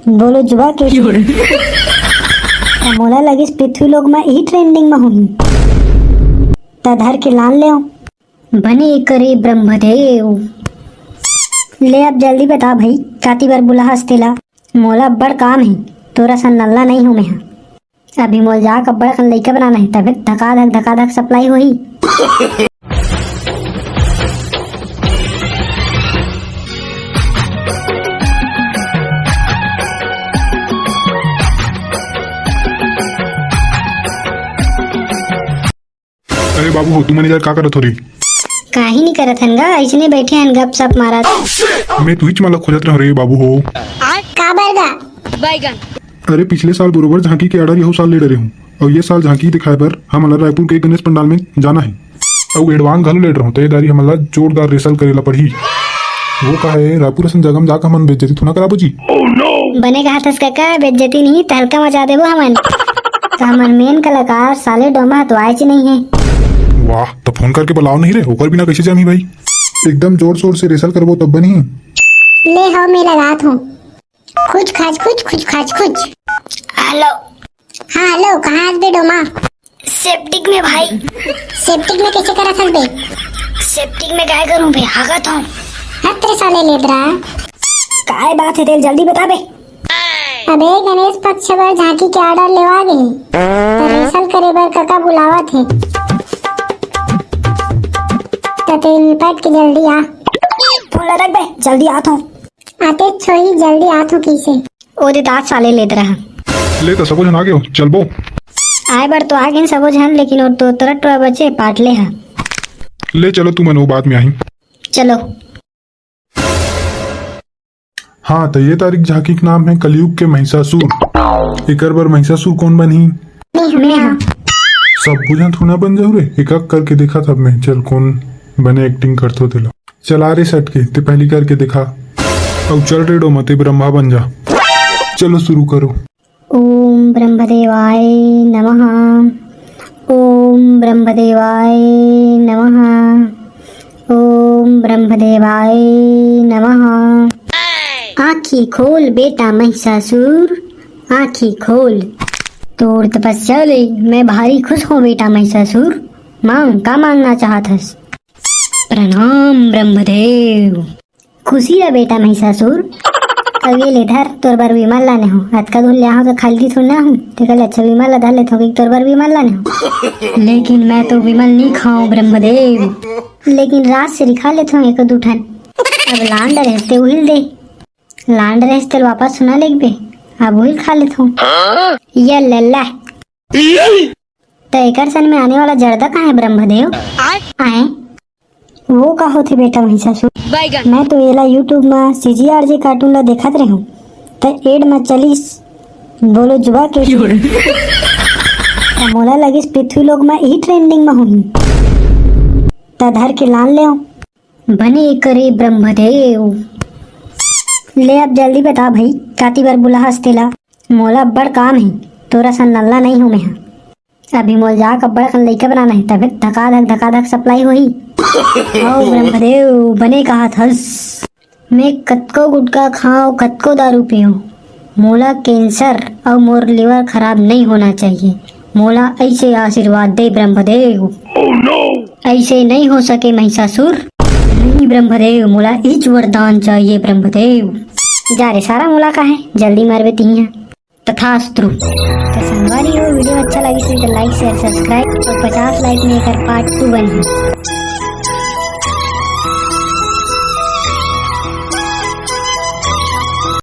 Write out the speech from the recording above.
बोलो जुबा के मोला लगिस पृथ्वी लोक में ही ट्रेंडिंग में हुई तधर के लान ले बने करे ब्रह्मदेव। ले अब जल्दी बता भाई काती बार बुला हस्तेला मोला बड़ काम है तोरा सन नल्ला नहीं हूँ मैं अभी मोल जा कब बड़ा लइका बनाना है तभी धका धक सप्लाई होही। अरे बाबू हो तू मैंने का करत हो रे? काहे नहीं करत हन गा ऐसने बैठे हन गप सप मारत। मैं तू ही मला खोजत रह रे बाबू हो का बरगा बैगन। अरे पिछले साल बरोबर झांकी के आर्डर यही साल ले रहे हूँ और ये साल झांकी दिखाए पर हम रायपुर के गणेश पंडाल में जाना है और एडवांस घर ले रहा हूँ तैयारी हमारा जोरदार रेसल करेला पड़ी। वो का है रायपुर असन जगह में जाकर मन बेइज्जती तू ना करा बुजी। बने कहा था काका बेइज्जती नहीं तहलका मचा देबो हमन तो हमन मेन कलाकार साले डोमा तो आए नहीं है। वाह तो फोन करके बुलाओ नहीं रे होकर बिना कैसे जामी भाई एकदम जोर शोर से रेसल करबो तब बनी। ले हो मैं लगात हूँ कुछ खाच हेलो। हाँ हेलो कहाँ आज बे डोमा? सेप्टिक में भाई। सेप्टिक में कैसे करा था बे? सेप्टिक में काय करूँ बे हागत हूँ। हत्रे साले लेबरा काय बात है तेल जल्दी बता बे। अबे गणेश पक्ष बर झांकी के आर्डर लेवा गए रेसल करे बर काका बुलावा थे तो तेल पट के जल्दी आ फोन रख बे जल्दी आत हूँ आते छोही जल्दी आत हूँ किसे ओदे दांत साले लेत रहा ले तो सबो जन आ गए हो चल बो आए बार तो आ गए सबो जन लेकिन और तो तरट बचे पाट ले हा ले चलो तू मनो बाद में आई। चलो हाँ तो ये तारीख झांकी का नाम है कलयुग के महिषासुर। एकर बार महिषासुर कौन बनी? मैं हाँ सब बुझन थोड़ा बन जाऊ रे एक करके देखा तब मैं चल कौन बने एक्टिंग करतो तेला चला रे सट के ते पहली करके दिखा अब चल रे डोमा ते ब्रह्मा बन जा। चलो शुरू करो। ओम ब्रह्मदेवाय नमः ओम ब्रह्मदेवाय नमः ओम ब्रह्मदेवाय नमः। आँखी खोल बेटा महिषासुर आँखी खोल तोड़ तपस्या ले मैं भारी खुश हूँ बेटा महिषासुर मांग का मांगना चाहतस? प्रणाम ब्रह्मदेव। खुशी है बेटा महिषासुर अगे ले धर तोर बार विमान लाने हो आज का धुल यहाँ तो खाली थोड़ा हूँ ते कल अच्छा विमान ला धर लेता हूँ तोर बार विमान लाने हो लेकिन मैं तो विमान नहीं खाऊं ब्रह्मदेव लेकिन रात से दिखा लेता हूँ एक दो ठन अब लांड रहते उहिल दे लांड रहते वापस सुना लेग बे अब उहिल खा लेता हूँ ये लल्ला तो एकर सन में आने वाला जर्दा कहाँ है ब्रह्मदेव? आए वो का होते बेटा महिषासुर बैगन। मैं तो येला यूट्यूब में सीजीआरजे कार्टून ला देखत रही हूँ तो एड में चलिस बोलो जुबा के मोला लगिस पृथ्वी लोक में ही ट्रेंडिंग में हुई तधर के लान ले बने करे ब्रह्मदेव। ले अब जल्दी बता भाई काती बार बुला हस्तेला मोला बड़ काम है तोरा सन नल्ला नहीं हूँ मैं अभी मोल जा कब बड़ा लइका बनाना है तभी धका धक सप्लाई होही। ओ ब्रह्मदेव बने कहा थस मैं कतको गुटका खाऊं कतको दारू पीऊं मोला कैंसर और मोर लिवर खराब नहीं होना चाहिए मोला ऐसे आशीर्वाद दे ब्रह्मदेव। ऐसे नहीं हो सके महिषासुर नहीं ब्रह्मदेव मोला इच वरदान चाहिए ब्रह्मदेव। जा रे सारा मोला का है जल्दी मार बेती है तथास्तु। तो संगवारी हो वीडियो अच्छा लगी तो लाइक शेयर सब्सक्राइब और 50 लाइक में एक पार्ट 2 बनी।